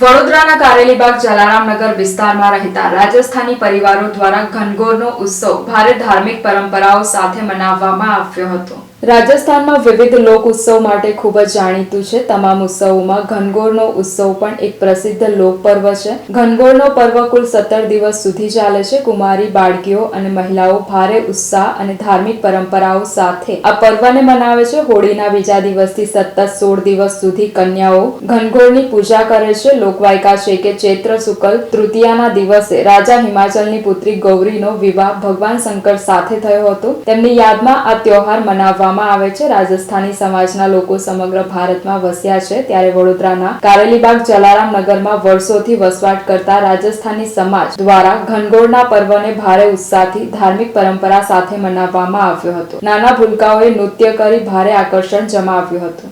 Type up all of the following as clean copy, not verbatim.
વડોદરાના કારેલીબાગ જલારામનગર વિસ્તારમાં રહેતા રાજસ્થાની પરિવારો દ્વારા ઘનઘોરનો ઉત્સવ ભારે ધાર્મિક પરંપરાઓ સાથે મનાવવામાં આવ્યો હતો। રાજસ્થાનમાં વિવિધ લોક ઉત્સવ માટે ખૂબ જ જાણીતું છે। તમામ ઉત્સવોમાં ઘનઘોરનો ઉત્સવ પણ એક પ્રસિદ્ધ લોક પર્વ છે। ઘનઘોરનો પર્વ કુલ 17 દિવસ સુધી ચાલે છે। કુમારી બાળકીઓ અને મહિલાઓ ભારે ઉત્સાહ અને ધાર્મિક પરંપરાઓ સાથે આ પર્વને મનાવે છે। હોળીના બીજા દિવસથી સતત 16 દિવસ સુધી કન્યાઓ ઘનઘોરની પૂજા કરે છે। લોકવાયકા છે કે ચૈત્ર શુક્લ તૃતીયાના દિવસે રાજા હિમાચલની પુત્રી ગૌરીનો વિવાહ ભગવાન શંકર સાથે થયો હતો। તેમની યાદમાં આ તહેવાર મનાવવામાં આવે છે। રાજસ્થાની સમાજના લોકો સમગ્ર ભારતમાં વસ્યા છે, ત્યારે વડોદરાના કારેલીબાગ જલારામનગરમાં વર્ષોથી વસવાટ કરતા રાજસ્થાની સમાજ દ્વારા ઘનઘોરના પર્વને ભારે ઉત્સાહથી ધાર્મિક પરંપરા સાથે મનાવવામાં આવ્યો હતો। નાના ભૂલકાઓએ નૃત્ય કરી ભારે આકર્ષણ જમાવ્યું હતું।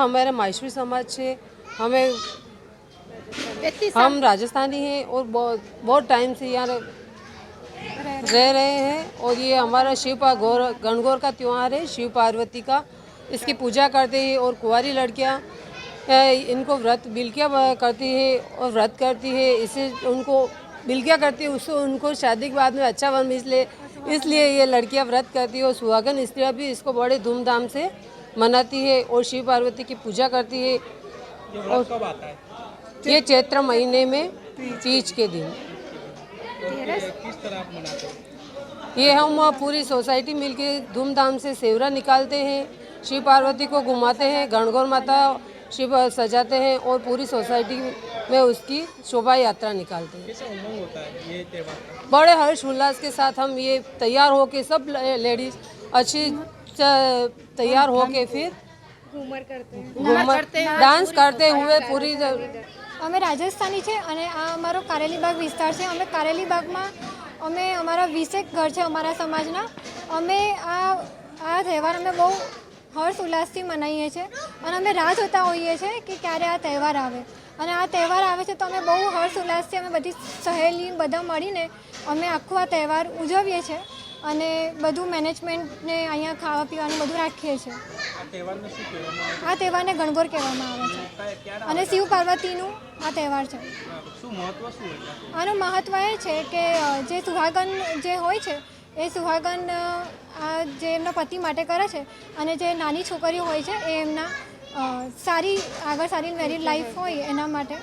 हमारा माहेश्वरी समाज से हम राजस्थानी हैं और बहुत टाइम से यहाँ रह रहे हैं और ये हमारा गणगौर का त्यौहार है, शिव पार्वती का। इसकी पूजा करते हैं और कुंवारी लड़कियाँ इनको व्रत बिल्कियाँ करती है और व्रत करती है। इससे उनको बिल्कियाँ करती है, उससे उनको शादी के बाद में अच्छा वन इसलिए ये लड़कियाँ व्रत करती है और सुहागन स्त्रियाँ भी इसको बड़े धूमधाम से मनाती है और शिव पार्वती की पूजा करती है। और कब आता है? ये चैत्र महीने में तीज के दिन। किस तरह आप मनाते हैं? ये हम पूरी सोसाइटी मिलके धूमधाम से सेवरा निकालते हैं, शिव पार्वती को घुमाते हैं, गणगौर माता शिव सजाते हैं और पूरी सोसाइटी में उसकी शोभा यात्रा निकालते हैं। कैसा उमंग होता है ये त्योहार? बड़े हर्ष उल्लास के साथ हम ये तैयार होके सब लेडीज अच्छी तैयार होके फिर घूमर डांस करते हुए पूरी અમે રાજસ્થાની છે અને આ અમારો કારેલીબાગ વિસ્તાર છે। અમે કારેલીબાગમાં અમારા 20 ઘર છે અમારા સમાજના। અમે આ તહેવાર અમે બહુ હર્ષ ઉલ્લાસથી મનાવીએ છીએ અને અમે રાહ જોતા હોઈએ છીએ કે ક્યારે આ તહેવાર આવે। અને આ તહેવાર આવે છે તો અમે બહુ હર્ષ ઉલ્લાસથી અમે બધી સહેલી બધા મળીને અમે આખું આ તહેવાર ઉજવીએ છીએ અને બધું મેનેજમેન્ટને અહીંયા ખાવા પીવાનું બધું રાખીએ છીએ। આ તહેવારને ગણગોર કહેવામાં આવે છે અને શિવ પાર્વતીનું આ તહેવાર છે। આનું મહત્ત્વ એ છે કે જે સુહાગન જે હોય છે એ સુહાગન જે એમના પતિ માટે કરે છે અને જે નાની છોકરીઓ હોય છે એ એમના આગળ સારી મેરીડ લાઈફ હોય એના માટે।